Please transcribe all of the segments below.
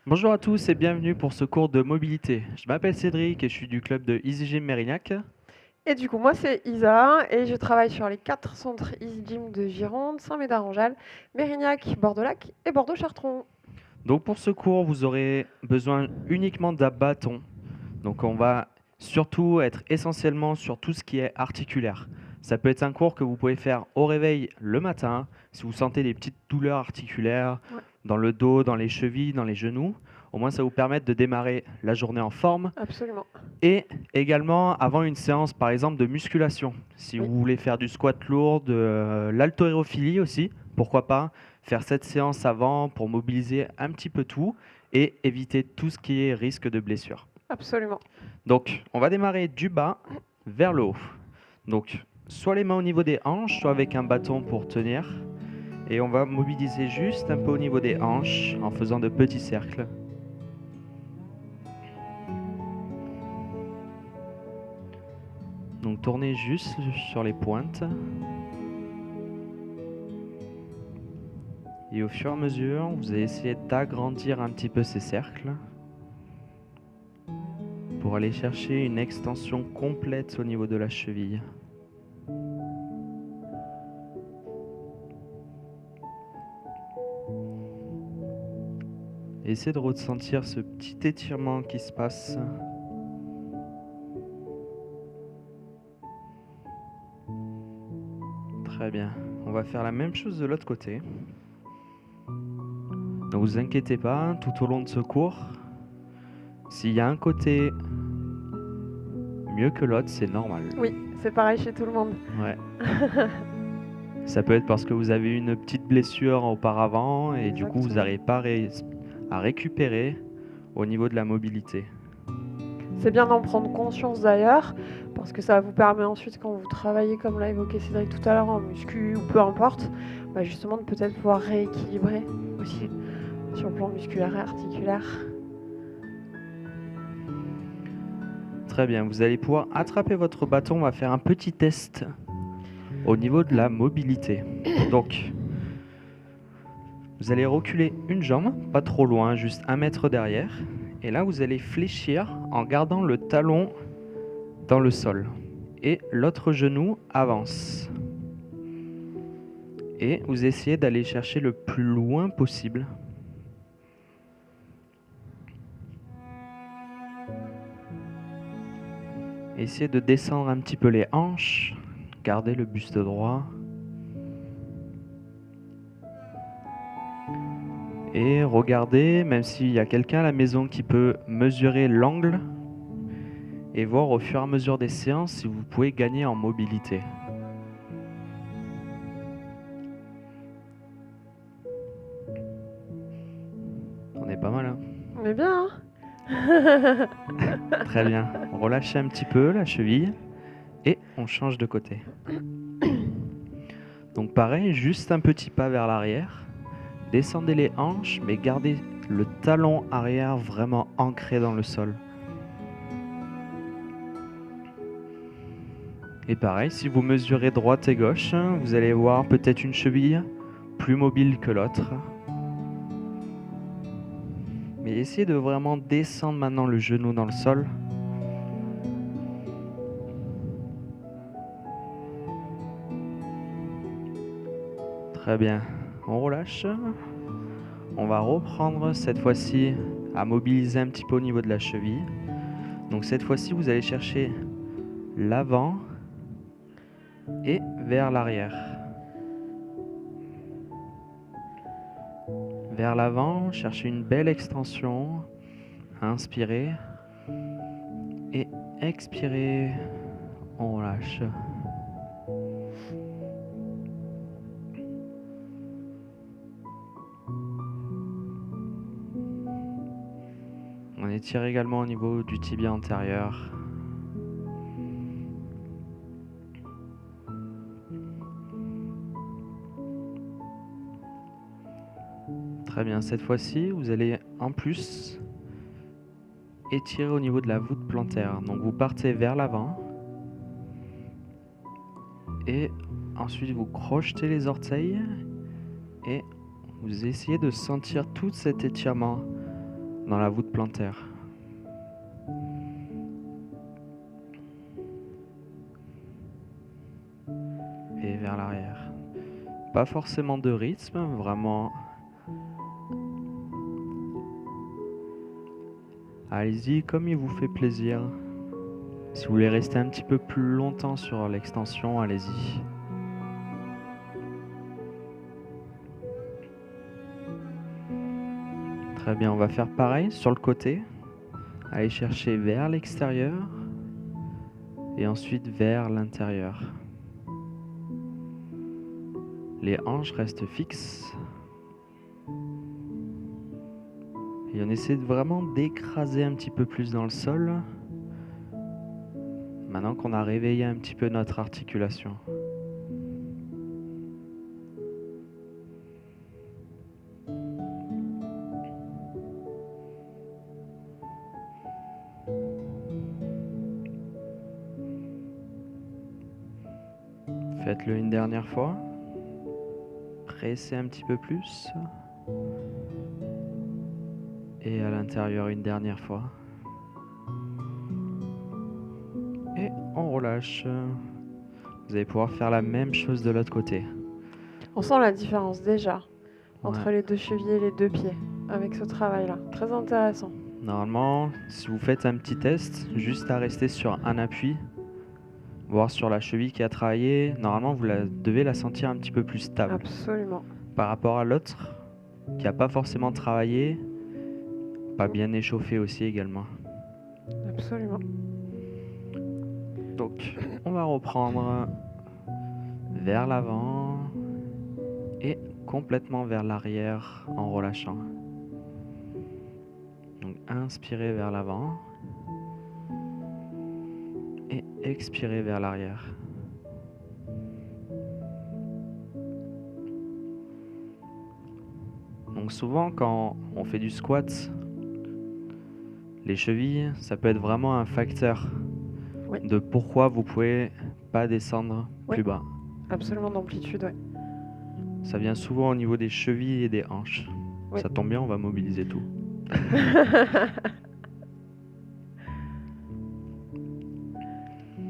Bonjour à tous et bienvenue pour ce cours de mobilité. Je m'appelle Cédric et je suis du club de EasyGym Mérignac. Et du coup, moi, c'est Isa et je travaille sur les 4 centres Easy Gym de Gironde, Saint-Médard-en-Jalles, Mérignac, Bordeaux-Lac et Bordeaux-Chartron. Donc pour ce cours, vous aurez besoin uniquement d'un bâton. Donc on va surtout être essentiellement sur tout ce qui est articulaire. Ça peut être un cours que vous pouvez faire au réveil le matin, si vous sentez des petites douleurs articulaires Ouais, dans le dos, dans les chevilles, dans les genoux. Au moins ça vous permet de démarrer la journée en forme. absolument. Et également avant une séance par exemple de musculation. Si Oui, vous voulez faire du squat lourd, de l'haltérophilie aussi, pourquoi pas faire cette séance avant pour mobiliser un petit peu tout et éviter tout ce qui est risque de blessure. absolument. Donc on va démarrer du bas vers le haut. Donc soit les mains au niveau des hanches, soit avec un bâton pour tenir. Et on va mobiliser juste un peu au niveau des hanches en faisant de petits cercles. Donc tournez juste sur les pointes. Et au fur et à mesure, vous allez essayer d'agrandir un petit peu ces cercles pour aller chercher une extension complète au niveau de la cheville. Essayez de ressentir ce petit étirement qui se passe. Très bien. On va faire la même chose de l'autre côté. Ne vous inquiétez pas, tout au long de ce cours, s'il y a un côté mieux que l'autre, c'est normal. Oui, c'est pareil chez tout le monde. Ouais. Ça peut être parce que vous avez eu une petite blessure auparavant et du coup vous Exactement. n'arrivez pas à récupérer au niveau de la mobilité. C'est bien d'en prendre conscience d'ailleurs, parce que ça vous permet ensuite, quand vous travaillez, comme l'a évoqué Cédric tout à l'heure, en muscu ou peu importe, justement de peut-être pouvoir rééquilibrer aussi sur le plan musculaire et articulaire. Très bien, vous allez pouvoir attraper votre bâton. On va faire un petit test au niveau de la mobilité. Donc, vous allez reculer une jambe, pas trop loin, juste 1 mètre derrière. Et là, vous allez fléchir en gardant le talon dans le sol. Et l'autre genou avance. Et vous essayez d'aller chercher le plus loin possible. Essayez de descendre un petit peu les hanches. Gardez le buste droit. Et regardez, même s'il y a quelqu'un à la maison qui peut mesurer l'angle et voir au fur et à mesure des séances si vous pouvez gagner en mobilité. On est pas mal, hein? On est bien, hein. Très bien. Relâchez un petit peu la cheville et on change de côté. Donc pareil, juste un petit pas vers l'arrière. Descendez les hanches, mais gardez le talon arrière vraiment ancré dans le sol. Et pareil, si vous mesurez droite et gauche, vous allez voir peut-être une cheville plus mobile que l'autre. Mais essayez de vraiment descendre maintenant le genou dans le sol. Très bien, on relâche. On va reprendre cette fois-ci à mobiliser un petit peu au niveau de la cheville. Donc cette fois-ci, vous allez chercher l'avant et vers l'arrière. Vers l'avant, cherchez une belle extension. Inspirez et expirez. On relâche. On étire également au niveau du tibia antérieur. Très bien, cette fois-ci, vous allez en plus étirer au niveau de la voûte plantaire. Donc vous partez vers l'avant et ensuite vous crochetez les orteils et vous essayez de sentir tout cet étirement dans la voûte plantaire. Et vers l'arrière. Pas forcément de rythme, vraiment. Allez-y comme il vous fait plaisir. Si vous voulez rester un petit peu plus longtemps sur l'extension, allez-y. Très bien, on va faire pareil sur le côté. Allez chercher vers l'extérieur et ensuite vers l'intérieur. Les hanches restent fixes. Et on essaie vraiment d'écraser un petit peu plus dans le sol. Maintenant qu'on a réveillé un petit peu notre articulation. Faites-le une dernière fois. Pressez un petit peu plus. Et à l'intérieur une dernière fois. Et on relâche. Vous allez pouvoir faire la même chose de l'autre côté. On sent la différence déjà entre Ouais. les deux chevilles et les deux pieds avec ce travail-là. Très intéressant. Normalement, si vous faites un petit test, juste à rester sur un appui, voir sur la cheville qui a travaillé, normalement vous devez la sentir un petit peu plus stable. Absolument. Par rapport à l'autre, qui n'a pas forcément travaillé, pas bien échauffé aussi également. Absolument. Donc, on va reprendre vers l'avant et complètement vers l'arrière en relâchant. Donc, inspirez vers l'avant et expirez vers l'arrière. Donc souvent quand on fait du squat, les chevilles, ça peut être vraiment un facteur Oui. de pourquoi vous pouvez pas descendre plus Oui. bas. Absolument d'amplitude, ouais. Ça vient souvent au niveau des chevilles et des hanches. Oui. Ça tombe bien, on va mobiliser tout.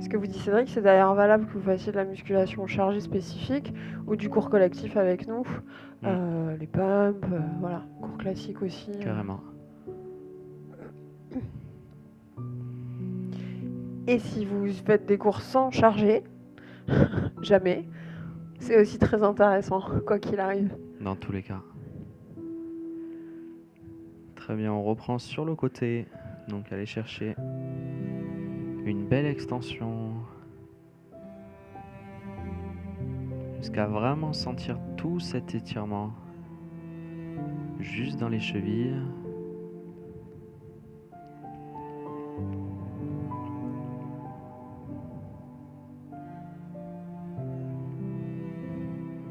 Ce que vous dit Cédric, c'est d'ailleurs valable que vous fassiez de la musculation chargée spécifique ou du cours collectif avec nous. Les pumps, voilà, cours classique aussi. Carrément. Et si vous faites des cours sans charger, jamais, c'est aussi très intéressant, quoi qu'il arrive. Dans tous les cas. Très bien, on reprend sur le côté. Donc allez chercher une belle extension. Jusqu'à vraiment sentir tout cet étirement. Juste dans les chevilles.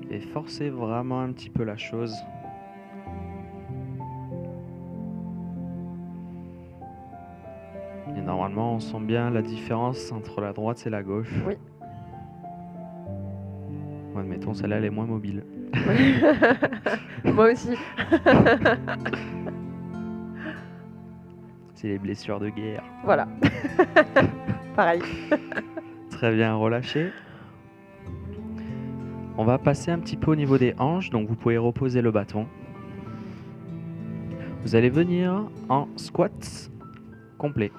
Et forcez vraiment un petit peu la chose. Et normalement, on sent bien la différence entre la droite et la gauche. Oui. Bon, admettons, celle-là, elle est moins mobile. Moi aussi. C'est les blessures de guerre. Voilà. Pareil. Très bien, relâchez. On va passer un petit peu au niveau des hanches, donc vous pouvez reposer le bâton. Vous allez venir en squat complet.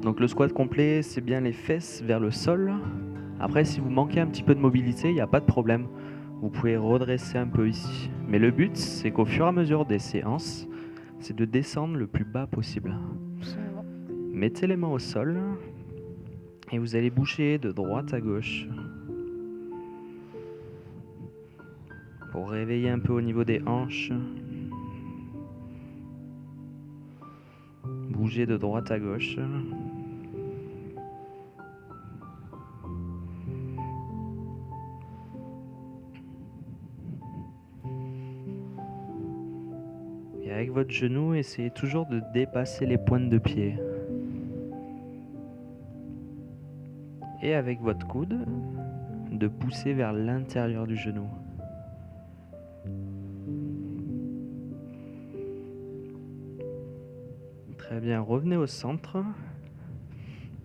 Donc le squat complet, c'est bien les fesses vers le sol. Après, si vous manquez un petit peu de mobilité, il n'y a pas de problème. Vous pouvez redresser un peu ici. Mais le but, c'est qu'au fur et à mesure des séances, c'est de descendre le plus bas possible. Absolument. Mettez les mains au sol et vous allez bouger de droite à gauche. Pour réveiller un peu au niveau des hanches. Bougez de droite à gauche. Et avec votre genou, essayez toujours de dépasser les pointes de pied. Et avec votre coude, de pousser vers l'intérieur du genou. Très bien, revenez au centre.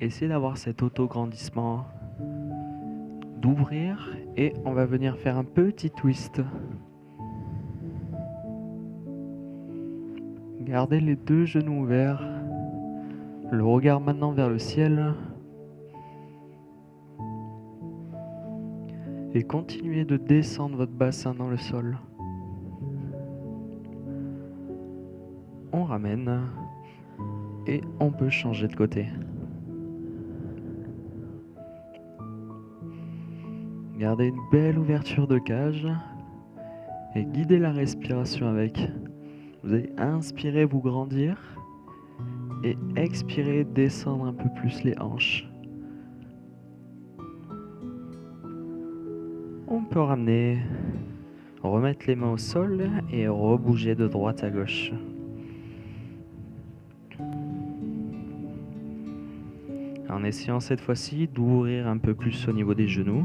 Essayez d'avoir cet auto-grandissement, d'ouvrir et on va venir faire un petit twist. Gardez les deux genoux ouverts, le regard maintenant vers le ciel et continuez de descendre votre bassin dans le sol. On ramène et on peut changer de côté. Gardez une belle ouverture de cage et guidez la respiration avec. Vous allez inspirer, vous grandir et expirer, descendre un peu plus les hanches. On peut ramener, remettre les mains au sol et rebouger de droite à gauche. En essayant cette fois-ci d'ouvrir un peu plus au niveau des genoux.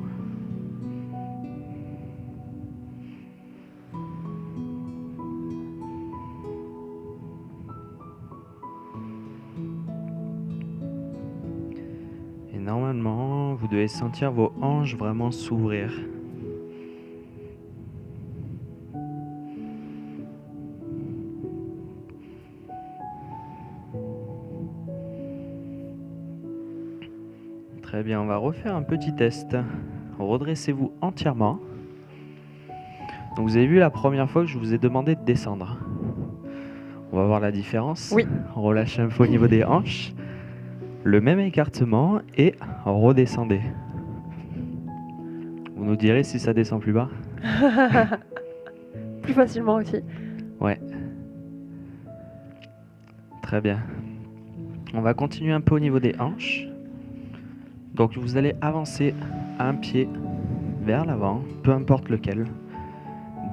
Et normalement, vous devez sentir vos hanches vraiment s'ouvrir. Très bien, on va refaire un petit test. Redressez-vous entièrement. Donc vous avez vu la première fois que je vous ai demandé de descendre. On va voir la différence. Oui. Relâchez un peu au niveau des hanches. Le même écartement et redescendez. Vous nous direz si ça descend plus bas. Plus facilement aussi. Ouais. Très bien. On va continuer un peu au niveau des hanches. Donc vous allez avancer un pied vers l'avant, peu importe lequel.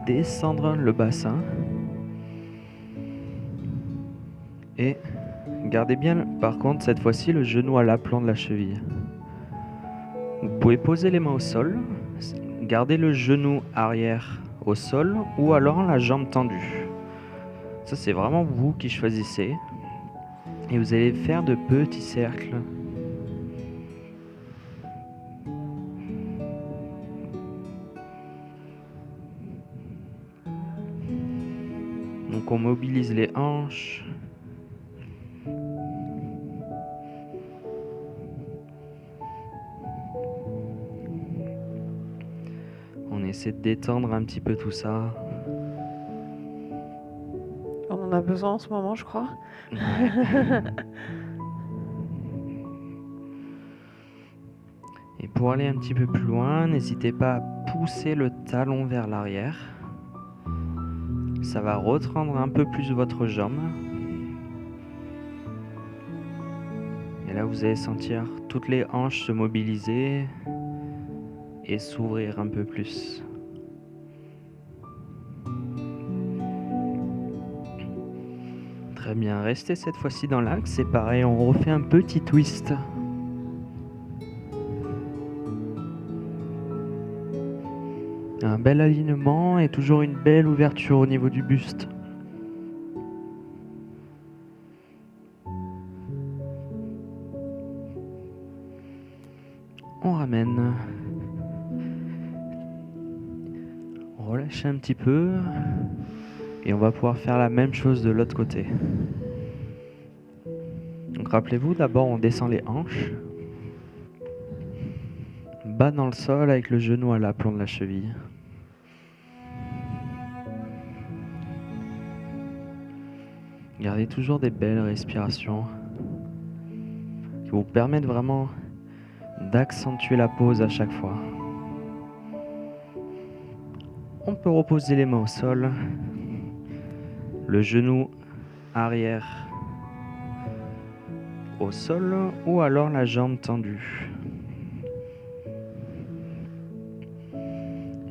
Descendre le bassin. Et gardez bien, par contre, cette fois-ci, le genou à l'aplomb de la cheville. Vous pouvez poser les mains au sol. Gardez le genou arrière au sol ou alors la jambe tendue. Ça, c'est vraiment vous qui choisissez. Et vous allez faire de petits cercles. Donc on mobilise les hanches. On essaie de détendre un petit peu tout ça. On en a besoin en ce moment, je crois. Et pour aller un petit peu plus loin, n'hésitez pas à pousser le talon vers l'arrière. Ça va retendre un peu plus votre jambe. Et là, vous allez sentir toutes les hanches se mobiliser et s'ouvrir un peu plus. Très bien, restez cette fois-ci dans l'axe. C'est pareil, on refait un petit twist. Un bel alignement et toujours une belle ouverture au niveau du buste. On ramène. Relâchez un petit peu. Et on va pouvoir faire la même chose de l'autre côté. Donc rappelez-vous, d'abord on descend les hanches. Bas dans le sol avec le genou à l'aplomb de la cheville. Gardez toujours des belles respirations qui vous permettent vraiment d'accentuer la pause à chaque fois. On peut reposer les mains au sol, le genou arrière au sol ou alors la jambe tendue.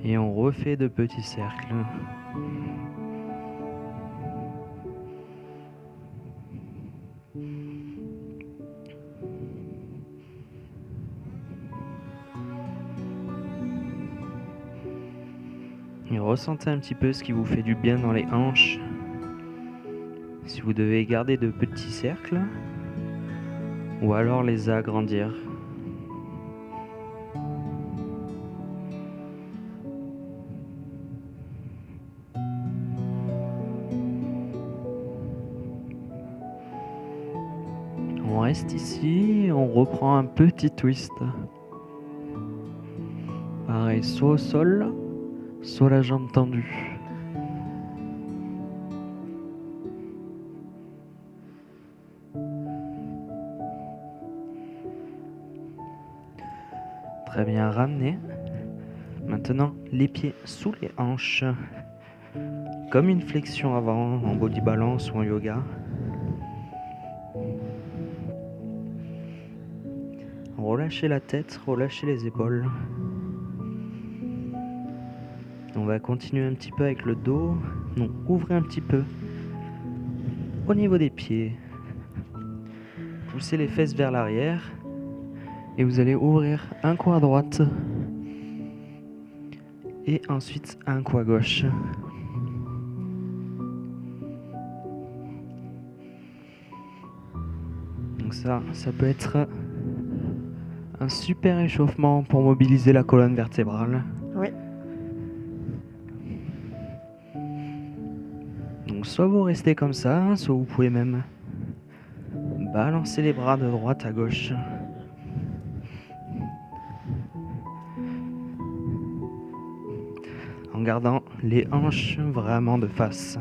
Et on refait de petits cercles. Et ressentez un petit peu ce qui vous fait du bien dans les hanches. Si vous devez garder de petits cercles, ou alors les agrandir. On reste ici et on reprend un petit twist. Pareil, soit au sol, soit la jambe tendue. Très bien, ramenez. Maintenant, les pieds sous les hanches. Comme une flexion avant en body balance ou en yoga. Relâchez la tête, relâchez les épaules. On va continuer un petit peu avec le dos. Donc ouvrez un petit peu au niveau des pieds. Poussez les fesses vers l'arrière. Et vous allez ouvrir un coup à droite. Et ensuite un coup à gauche. Donc ça peut être un super échauffement pour mobiliser la colonne vertébrale. Oui. Donc soit vous restez comme ça, soit vous pouvez même balancer les bras de droite à gauche. En gardant les hanches vraiment de face.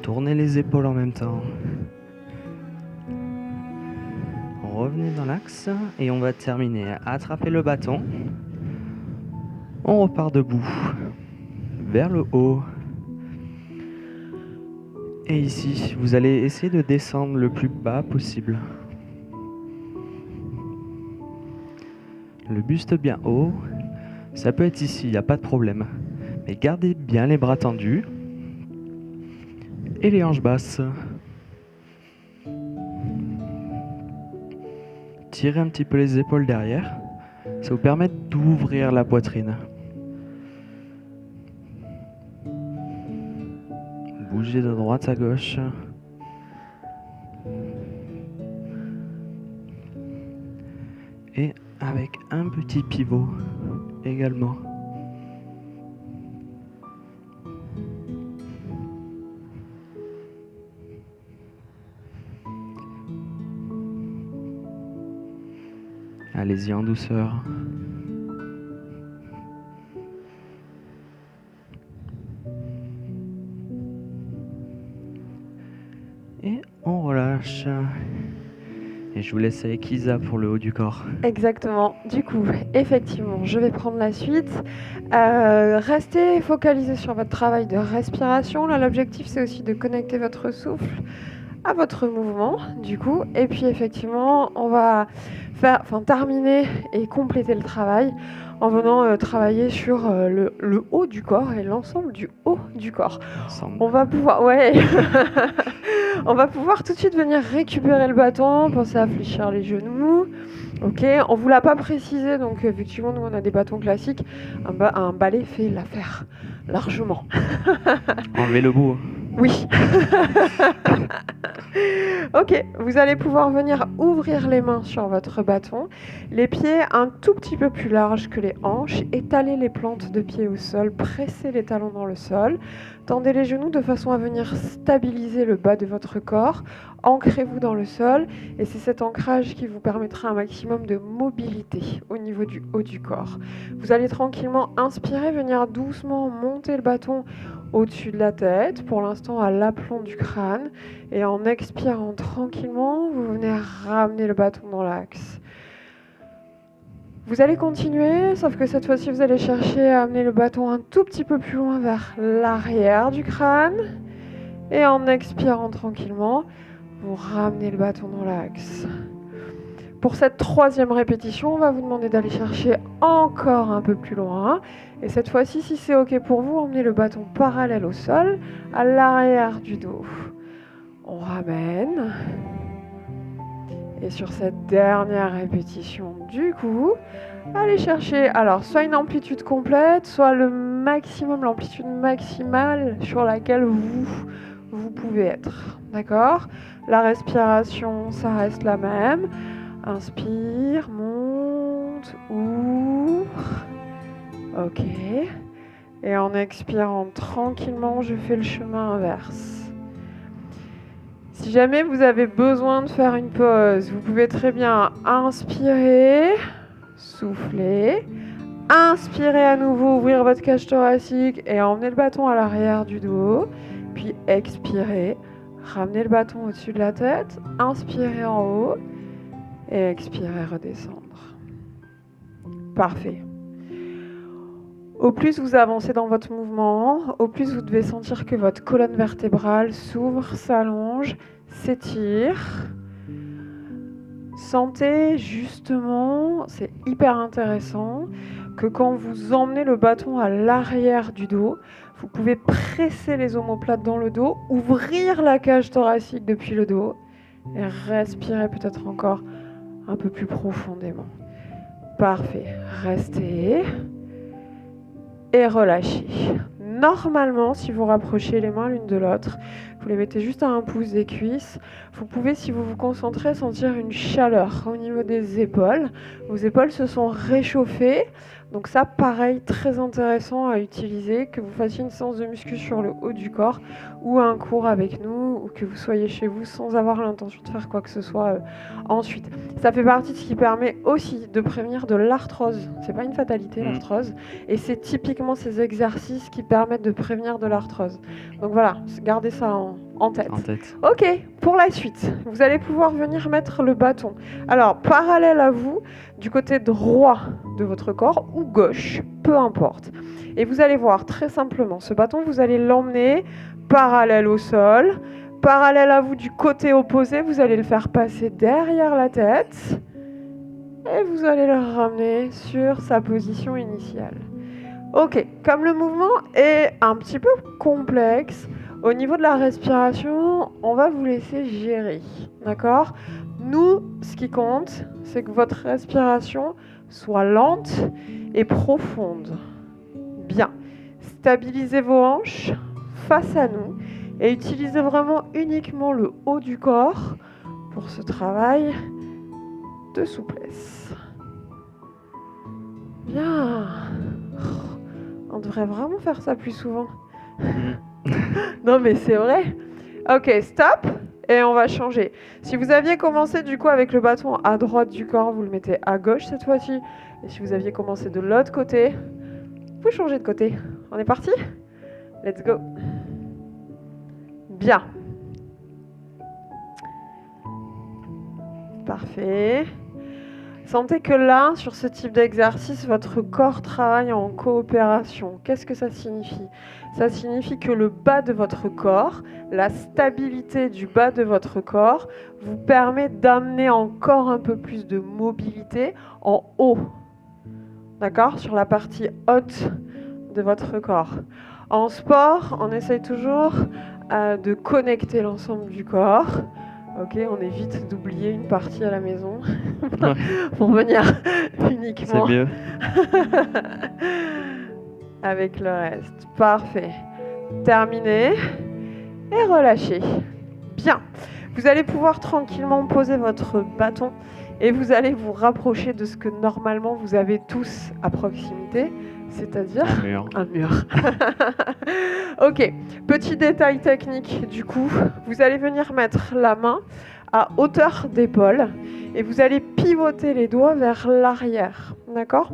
Tournez les épaules en même temps. Revenez dans l'axe et on va terminer. Attrapez le bâton. On repart debout. Vers le haut. Et ici, vous allez essayer de descendre le plus bas possible. Le buste bien haut. Ça peut être ici, il n'y a pas de problème. Mais gardez bien les bras tendus. Et les hanches basses. Tirez un petit peu les épaules derrière. Ça vous permet d'ouvrir la poitrine. Bougez de droite à gauche. Et avec un petit pivot également. Allez-y en douceur. Et on relâche. Et je vous laisse avec Isa pour le haut du corps. Exactement. Du coup, effectivement, je vais prendre la suite. Restez focalisé sur votre travail de respiration. Là, l'objectif, c'est aussi de connecter votre souffle à votre mouvement, du coup. Et puis, effectivement, on va terminer et compléter le travail en venant travailler sur le haut du corps et l'ensemble du haut du corps. Ensemble. On va pouvoir, ouais, on va pouvoir tout de suite venir récupérer le bâton, penser à fléchir les genoux. Ok, on vous l'a pas précisé, donc effectivement, nous on a des bâtons classiques. Un balai fait l'affaire, largement. Enlevez le bout. Oui. Ok, vous allez pouvoir venir ouvrir les mains sur votre bâton, les pieds un tout petit peu plus larges que les hanches, étaler les plantes de pied au sol, presser les talons dans le sol, tendez les genoux de façon à venir stabiliser le bas de votre corps, ancrez-vous dans le sol et c'est cet ancrage qui vous permettra un maximum de mobilité au niveau du haut du corps. Vous allez tranquillement inspirer, venir doucement monter le bâton au-dessus de la tête, pour l'instant à l'aplomb du crâne. Et en expirant tranquillement, vous venez ramener le bâton dans l'axe. Vous allez continuer, sauf que cette fois-ci, vous allez chercher à amener le bâton un tout petit peu plus loin vers l'arrière du crâne. Et en expirant tranquillement, vous ramenez le bâton dans l'axe. Pour cette troisième répétition, on va vous demander d'aller chercher encore un peu plus loin. Et cette fois-ci, si c'est OK pour vous, emmenez le bâton parallèle au sol, à l'arrière du dos. On ramène. Et sur cette dernière répétition, du coup, allez chercher alors soit une amplitude complète, soit le maximum, l'amplitude maximale sur laquelle vous pouvez être. D'accord? La respiration, ça reste la même. Inspire, monte, ouvre. Ok. Et en expirant tranquillement, je fais le chemin inverse. Si jamais vous avez besoin de faire une pause, vous pouvez très bien inspirer, souffler, inspirer à nouveau, ouvrir votre cage thoracique et emmener le bâton à l'arrière du dos, puis expirer, ramener le bâton au-dessus de la tête, inspirer en haut et expirer, redescendre. Parfait. Au plus vous avancez dans votre mouvement, au plus vous devez sentir que votre colonne vertébrale s'ouvre, s'allonge, s'étire. Sentez justement, c'est hyper intéressant, que quand vous emmenez le bâton à l'arrière du dos, vous pouvez presser les omoplates dans le dos, ouvrir la cage thoracique depuis le dos et respirer peut-être encore un peu plus profondément. Parfait. Restez. Et relâchez. Normalement, si vous rapprochez les mains l'une de l'autre, vous les mettez juste à un pouce des cuisses. Vous pouvez, si vous vous concentrez, sentir une chaleur au niveau des épaules. Vos épaules se sont réchauffées. Donc ça, pareil, très intéressant à utiliser, que vous fassiez une séance de muscu sur le haut du corps ou un cours avec nous, ou que vous soyez chez vous sans avoir l'intention de faire quoi que ce soit ensuite. Ça fait partie de ce qui permet aussi de prévenir de l'arthrose. C'est pas une fatalité, l'arthrose, et c'est typiquement ces exercices qui permettent de prévenir de l'arthrose. Donc voilà, gardez ça en tête. Ok, pour la suite, vous allez pouvoir venir mettre le bâton. Alors, parallèle à vous, du côté droit de votre corps ou gauche, peu importe. Et vous allez voir très simplement, ce bâton, vous allez l'emmener parallèle au sol, parallèle à vous du côté opposé, vous allez le faire passer derrière la tête et vous allez le ramener sur sa position initiale. Ok, comme le mouvement est un petit peu complexe, au niveau de la respiration, on va vous laisser gérer, d'accord ? Nous, ce qui compte, c'est que votre respiration soit lente et profonde. Bien. Stabilisez vos hanches face à nous et utilisez vraiment uniquement le haut du corps pour ce travail de souplesse. Bien. On devrait vraiment faire ça plus souvent. Non mais c'est vrai. Ok, stop. Et on va changer. Si vous aviez commencé du coup avec le bâton à droite du corps, vous le mettez à gauche cette fois-ci. Et si vous aviez commencé de l'autre côté, vous changez de côté. On est parti ? Let's go. Bien. Parfait. Sentez que là, sur ce type d'exercice, votre corps travaille en coopération. Qu'est-ce que ça signifie ? Ça signifie que le bas de votre corps, la stabilité du bas de votre corps, vous permet d'amener encore un peu plus de mobilité en haut. D'accord ? Sur la partie haute de votre corps. En sport, on essaye toujours de connecter l'ensemble du corps. Ok, on évite d'oublier une partie à la maison pour venir uniquement. C'est mieux. Avec le reste. Parfait. Terminé. Et relâchez. Bien. Vous allez pouvoir tranquillement poser votre bâton et vous allez vous rapprocher de ce que normalement vous avez tous à proximité, c'est-à-dire un mur. Ok, petit détail technique du coup, vous allez venir mettre la main à hauteur d'épaule et vous allez pivoter les doigts vers l'arrière, d'accord ?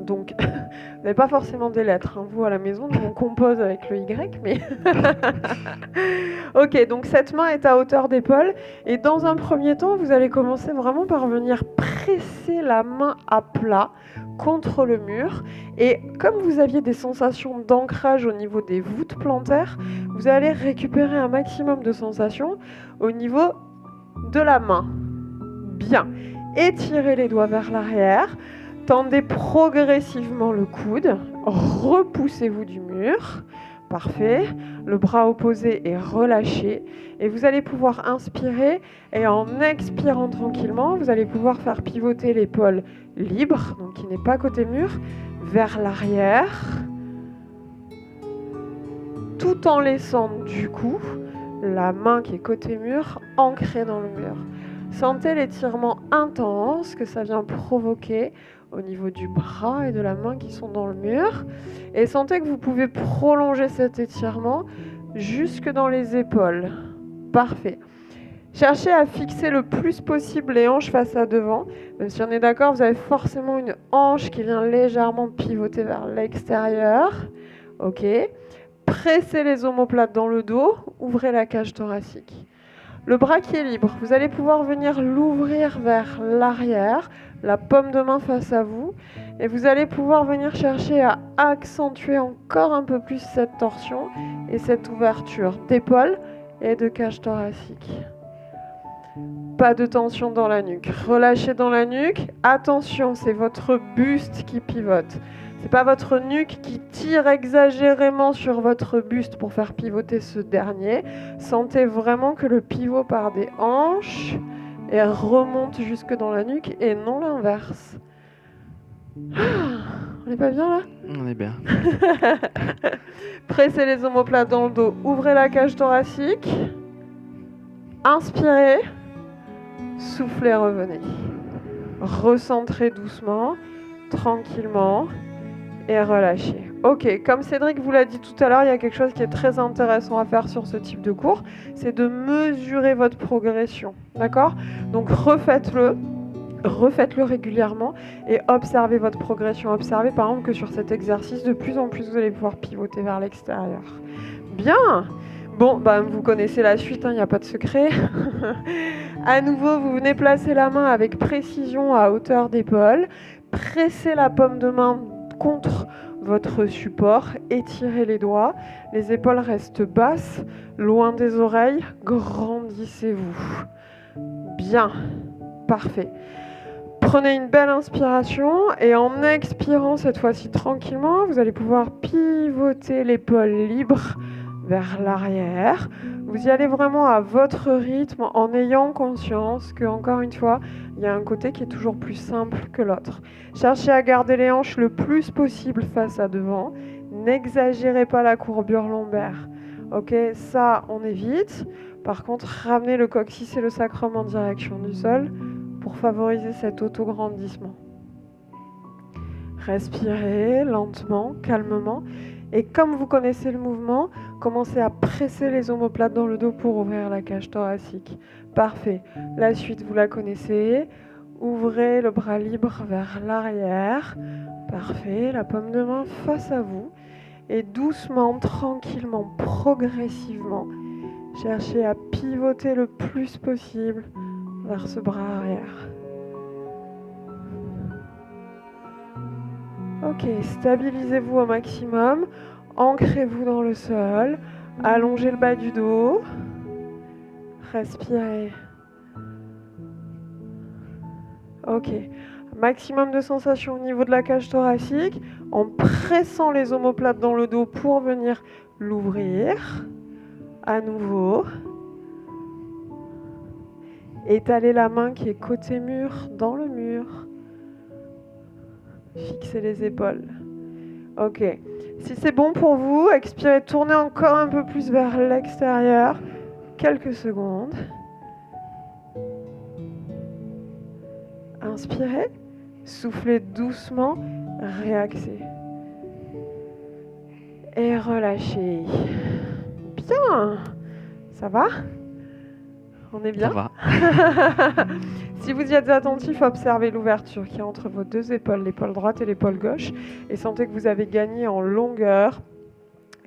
Donc, vous n'avez pas forcément des lettres, hein. Vous à la maison, nous on compose avec le Y, mais... Ok, donc cette main est à hauteur d'épaule et dans un premier temps, vous allez commencer vraiment par venir presser la main à plat contre le mur et comme vous aviez des sensations d'ancrage au niveau des voûtes plantaires, vous allez récupérer un maximum de sensations au niveau de la main. Bien, étirez les doigts vers l'arrière. Tendez progressivement le coude, repoussez-vous du mur. Parfait. Le bras opposé est relâché. Et vous allez pouvoir inspirer. Et en expirant tranquillement, vous allez pouvoir faire pivoter l'épaule libre, donc qui n'est pas côté mur, vers l'arrière. Tout en laissant du coup la main qui est côté mur ancrée dans le mur. Sentez l'étirement intense que ça vient provoquer au niveau du bras et de la main qui sont dans le mur. Et sentez que vous pouvez prolonger cet étirement jusque dans les épaules. Parfait. Cherchez à fixer le plus possible les hanches face à devant. Même si on est d'accord, vous avez forcément une hanche qui vient légèrement pivoter vers l'extérieur. Ok. Pressez les omoplates dans le dos. Ouvrez la cage thoracique. Le bras qui est libre, vous allez pouvoir venir l'ouvrir vers l'arrière, la paume de main face à vous, et vous allez pouvoir venir chercher à accentuer encore un peu plus cette torsion et cette ouverture d'épaule et de cage thoracique. Pas de tension dans la nuque. Relâchez dans la nuque. Attention, c'est votre buste qui pivote. C'est pas votre nuque qui tire exagérément sur votre buste pour faire pivoter ce dernier. Sentez vraiment que le pivot part des hanches et remonte jusque dans la nuque et non l'inverse. On n'est pas bien là ? On est bien. Pressez les omoplates dans le dos. Ouvrez la cage thoracique. Inspirez. Soufflez, revenez. Recentrez doucement, tranquillement. Et relâchez. Ok, comme Cédric vous l'a dit tout à l'heure, il y a quelque chose qui est très intéressant à faire sur ce type de cours, c'est de mesurer votre progression, d'accord ? Donc refaites-le régulièrement et observez votre progression. Observez par exemple que sur cet exercice, de plus en plus, vous allez pouvoir pivoter vers l'extérieur. Bien ! Bon, vous connaissez la suite, il n'y a pas de secret. À nouveau, vous venez placer la main avec précision à hauteur d'épaule, pressez la paume de main contre votre support, étirez les doigts, les épaules restent basses, loin des oreilles, grandissez-vous. Bien, parfait. Prenez une belle inspiration et en expirant cette fois-ci tranquillement, vous allez pouvoir pivoter l'épaule libre vers l'arrière. Vous y allez vraiment à votre rythme en ayant conscience que, encore une fois, il y a un côté qui est toujours plus simple que l'autre. Cherchez à garder les hanches le plus possible face à devant. N'exagérez pas la courbure lombaire. Ok, ça, on évite. Par contre, ramenez le coccyx et le sacrum en direction du sol pour favoriser cet auto-grandissement. Respirez lentement, calmement. Et comme vous connaissez le mouvement, commencez à presser les omoplates dans le dos pour ouvrir la cage thoracique. Parfait. La suite, vous la connaissez. Ouvrez le bras libre vers l'arrière. Parfait. La paume de main face à vous. Et doucement, tranquillement, progressivement, cherchez à pivoter le plus possible vers ce bras arrière. Ok, stabilisez-vous au maximum, ancrez-vous dans le sol, allongez le bas du dos, respirez. Ok, maximum de sensations au niveau de la cage thoracique, en pressant les omoplates dans le dos pour venir l'ouvrir. À nouveau, étalez la main qui est côté mur dans le mur. Fixez les épaules. Ok. Si c'est bon pour vous, expirez, tournez encore un peu plus vers l'extérieur. Quelques secondes. Inspirez. Soufflez doucement. Réaxez. Et relâchez. Bien. Ça va ? On est bien ? Ça va. Si vous y êtes attentif, observez l'ouverture qui est entre vos deux épaules, l'épaule droite et l'épaule gauche, et sentez que vous avez gagné en longueur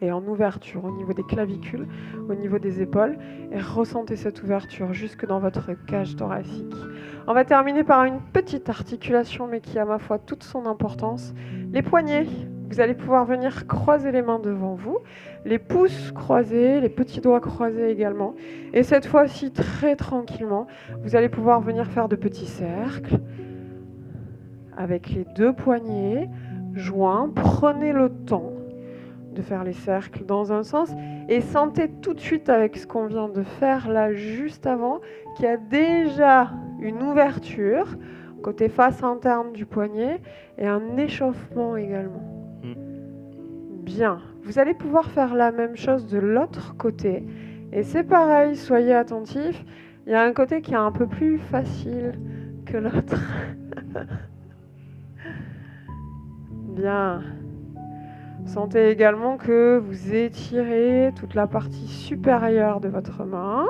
et en ouverture au niveau des clavicules, au niveau des épaules, et ressentez cette ouverture jusque dans votre cage thoracique. On va terminer par une petite articulation, mais qui a, ma foi, toute son importance. Les poignets. Vous allez pouvoir venir croiser les mains devant vous, les pouces croisés, les petits doigts croisés également. Et cette fois-ci, très tranquillement, vous allez pouvoir venir faire de petits cercles avec les deux poignets joints. Prenez le temps de faire les cercles dans un sens. Et sentez tout de suite avec ce qu'on vient de faire là juste avant qu'il y a déjà une ouverture côté face interne du poignet et un échauffement également. Bien. Vous allez pouvoir faire la même chose de l'autre côté. Et c'est pareil, soyez attentifs. Il y a un côté qui est un peu plus facile que l'autre. Bien. Sentez également que vous étirez toute la partie supérieure de votre main.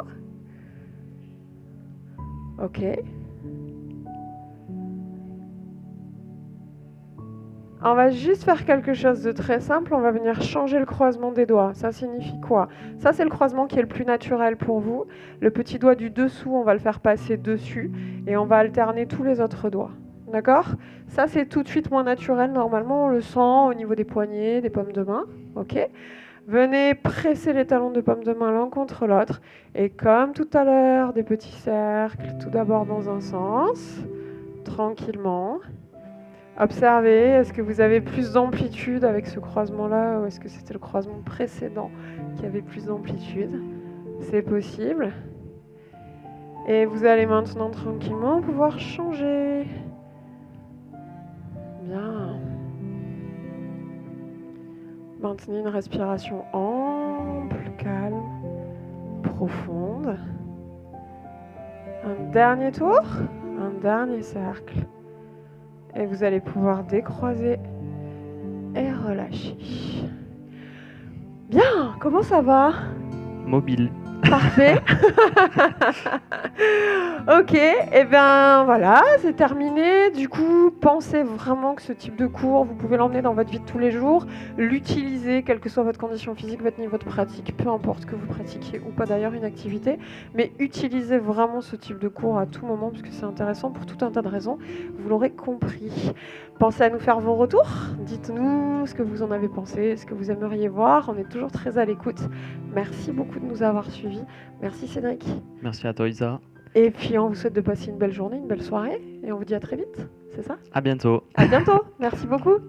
Ok. On va juste faire quelque chose de très simple. On va venir changer le croisement des doigts. Ça signifie quoi? Ça, c'est le croisement qui est le plus naturel pour vous. Le petit doigt du dessous, on va le faire passer dessus et on va alterner tous les autres doigts. D'accord? Ça, c'est tout de suite moins naturel. Normalement, on le sent au niveau des poignets, des paumes de main. Ok? Venez presser les talons de paume de main l'un contre l'autre. Et comme tout à l'heure, des petits cercles, tout d'abord dans un sens, tranquillement. Observez, est-ce que vous avez plus d'amplitude avec ce croisement-là ou est-ce que c'était le croisement précédent qui avait plus d'amplitude? C'est possible. Et vous allez maintenant tranquillement pouvoir changer. Bien. Maintenez une respiration ample, calme, profonde. Un dernier tour, un dernier cercle. Et vous allez pouvoir décroiser et relâcher. Bien, comment ça va? Mobile. Parfait. Ok, et bien voilà, c'est terminé. Du coup, pensez vraiment que ce type de cours, vous pouvez l'emmener dans votre vie de tous les jours, l'utiliser, quelle que soit votre condition physique, votre niveau de pratique, peu importe que vous pratiquiez ou pas d'ailleurs une activité, mais utilisez vraiment ce type de cours à tout moment parce que c'est intéressant pour tout un tas de raisons. Vous l'aurez compris. Pensez à nous faire vos retours. Dites-nous ce que vous en avez pensé, ce que vous aimeriez voir. On est toujours très à l'écoute. Merci beaucoup de nous avoir suivis. Merci Cédric. Merci à toi, Isa. Et puis on vous souhaite de passer une belle journée, une belle soirée. Et on vous dit à très vite. C'est ça? À bientôt. À bientôt. Merci beaucoup.